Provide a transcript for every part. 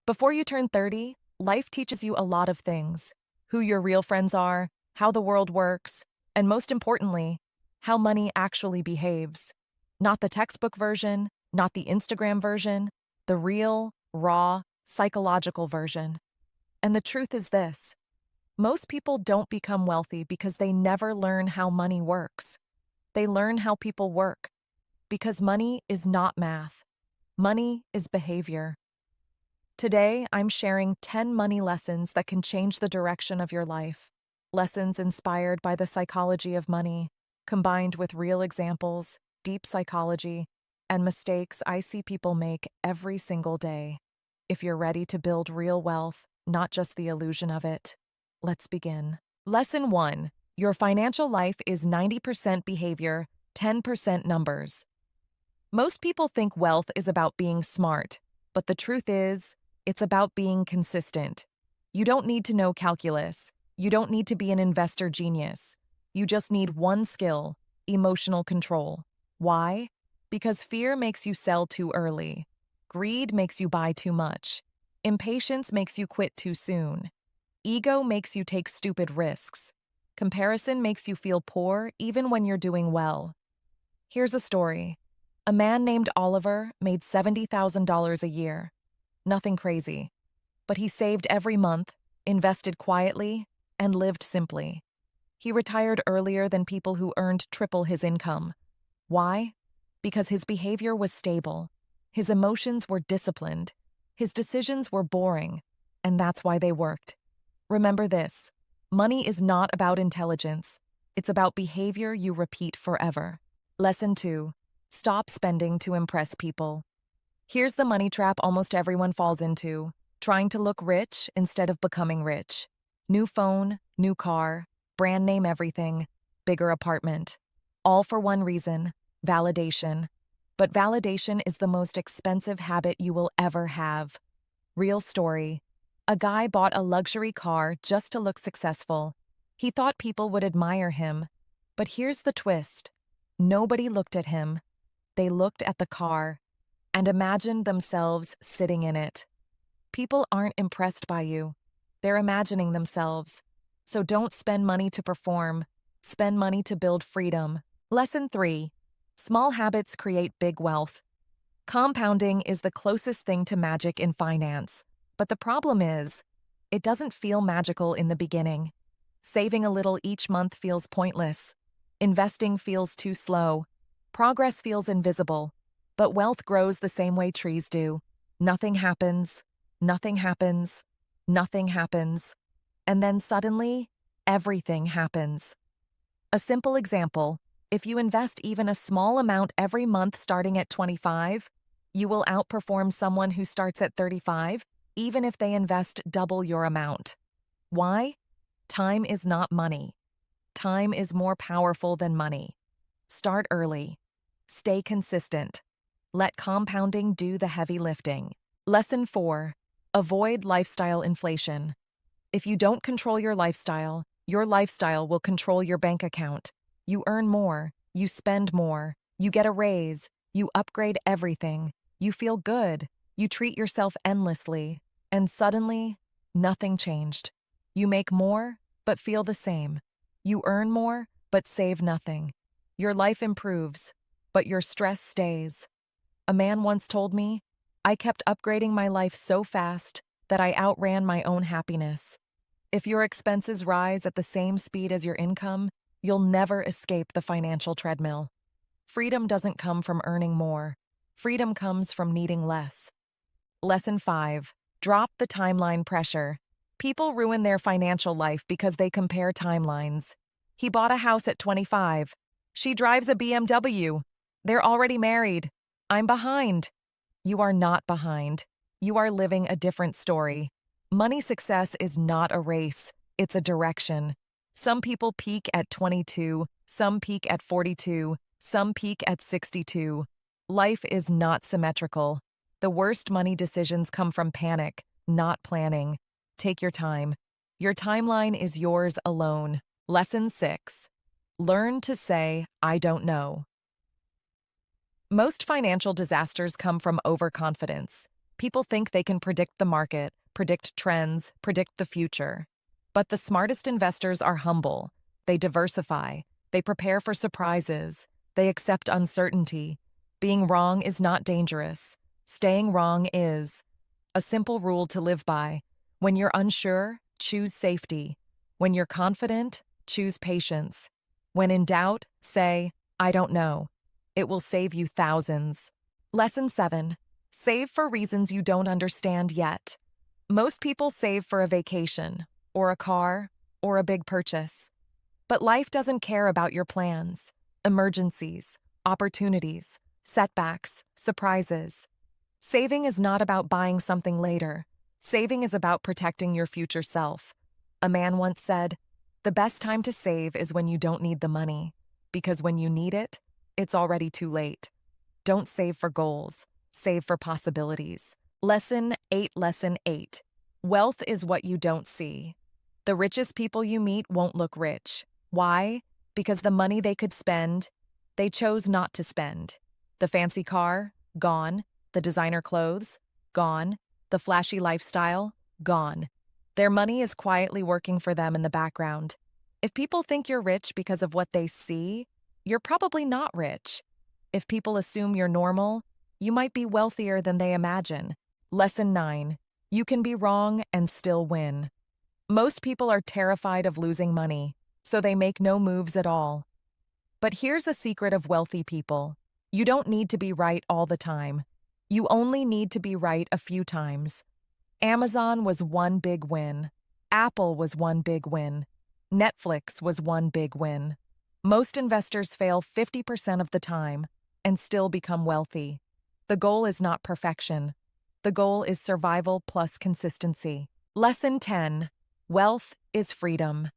Before you turn 30, life teaches you a lot of things: who your real friends are, how the world works, and most importantly, how money actually behaves. Not the textbook version, not the Instagram version, the real, raw, psychological version. And the truth is this: most people don't become wealthy because they never learn how money works. They learn how people work, because money is not math. Money is behavior. Today, I'm sharing 10 money lessons that can change the direction of your life. Lessons inspired by the psychology of money, combined with real examples, deep psychology, and mistakes I see people make every single day. If you're ready to build real wealth, not just the illusion of it, let's begin. Lesson 1: your financial life is 90% behavior, 10% numbers. Most people think wealth is about being smart, but the truth is, it's about being consistent. You don't need to know calculus. You don't need to be an investor genius. You just need one skill: emotional control. Why? Because fear makes you sell too early. Greed makes you buy too much. Impatience makes you quit too soon. Ego makes you take stupid risks. Comparison makes you feel poor even when you're doing well. Here's a story. A man named Oliver made $70,000 a year. Nothing crazy. But he saved every month, invested quietly, and lived simply. He retired earlier than people who earned triple his income. Why? Because his behavior was stable. His emotions were disciplined. His decisions were boring. And that's why they worked. Remember this: money is not about intelligence. It's about behavior you repeat forever. Lesson 2: stop spending to impress people. Here's the money trap almost everyone falls into: trying to look rich instead of becoming rich. New phone, new car, brand name everything, bigger apartment. All for one reason: validation. But validation is the most expensive habit you will ever have. Real story. A guy bought a luxury car just to look successful. He thought people would admire him. But here's the twist: nobody looked at him. They looked at the car and imagined themselves sitting in it. People aren't impressed by you. They're imagining themselves. So don't spend money to perform. Spend money to build freedom. Lesson 3: small habits create big wealth. Compounding is the closest thing to magic in finance. But the problem is, it doesn't feel magical in the beginning. Saving a little each month feels pointless. Investing feels too slow. Progress feels invisible. But wealth grows the same way trees do. Nothing happens, nothing happens, nothing happens. And then suddenly, everything happens. A simple example: if you invest even a small amount every month starting at 25, you will outperform someone who starts at 35, even if they invest double your amount. Why? Time is not money. Time is more powerful than money. Start early. Stay consistent. Let compounding do the heavy lifting. Lesson 4: avoid lifestyle inflation. If you don't control your lifestyle will control your bank account. You earn more, you spend more, you get a raise, you upgrade everything, you feel good, you treat yourself endlessly, and suddenly, nothing changed. You make more, but feel the same. You earn more, but save nothing. Your life improves, but your stress stays. A man once told me, "I kept upgrading my life so fast that I outran my own happiness." If your expenses rise at the same speed as your income, you'll never escape the financial treadmill. Freedom doesn't come from earning more. Freedom comes from needing less. Lesson 5: drop the timeline pressure. People ruin their financial life because they compare timelines. He bought a house at 25. She drives a BMW. They're already married. I'm behind. You are not behind. You are living a different story. Money success is not a race. It's a direction. Some people peak at 22, some peak at 42, some peak at 62. Life is not symmetrical. The worst money decisions come from panic, not planning. Take your time. Your timeline is yours alone. Lesson 6: learn to say, "I don't know." Most financial disasters come from overconfidence. People think they can predict the market, predict trends, predict the future. But the smartest investors are humble. They diversify. They prepare for surprises. They accept uncertainty. Being wrong is not dangerous. Staying wrong is. A simple rule to live by. When you're unsure, choose safety. When you're confident, choose patience. When in doubt, say, I don't know. It will save you thousands. Lesson 7. Save for reasons you don't understand yet. Most people save for a vacation, or a car, or a big purchase. But life doesn't care about your plans, emergencies, opportunities, setbacks, surprises. Saving is not about buying something later. Saving is about protecting your future self. A man once said, "The best time to save is when you don't need the money, because when you need it, it's already too late." Don't save for goals, save for possibilities. Lesson 8. Wealth is what you don't see. The richest people you meet won't look rich. Why? Because the money they could spend, they chose not to spend. The fancy car? Gone. The designer clothes? Gone. The flashy lifestyle? Gone. Their money is quietly working for them in the background. If people think you're rich because of what they see, you're probably not rich. If people assume you're normal, you might be wealthier than they imagine. Lesson 9. You can be wrong and still win. Most people are terrified of losing money, so they make no moves at all. But here's a secret of wealthy people. You don't need to be right all the time. You only need to be right a few times. Amazon was one big win. Apple was one big win. Netflix was one big win. Most investors fail 50% of the time and still become wealthy. The goal is not perfection. The goal is survival plus consistency. Lesson 10. Wealth is freedom.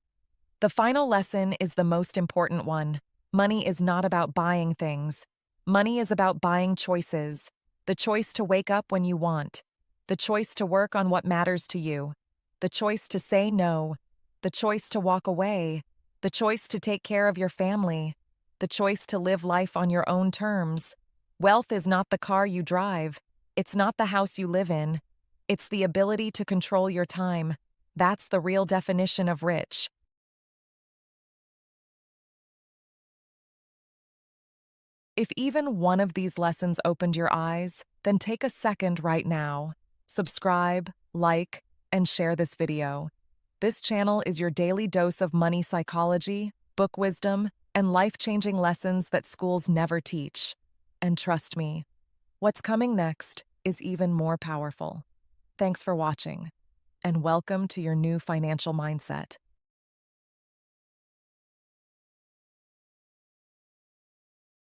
The final lesson is the most important one. Money is not about buying things. Money is about buying choices. The choice to wake up when you want. The choice to work on what matters to you. The choice to say no. The choice to walk away. The choice to take care of your family. The choice to live life on your own terms. Wealth is not the car you drive. It's not the house you live in. It's the ability to control your time. That's the real definition of rich. If even one of these lessons opened your eyes, then take a second right now. Subscribe, like, and share this video. This channel is your daily dose of money psychology, book wisdom, and life-changing lessons that schools never teach. And trust me, what's coming next is even more powerful. Thanks for watching, and welcome to your new financial mindset.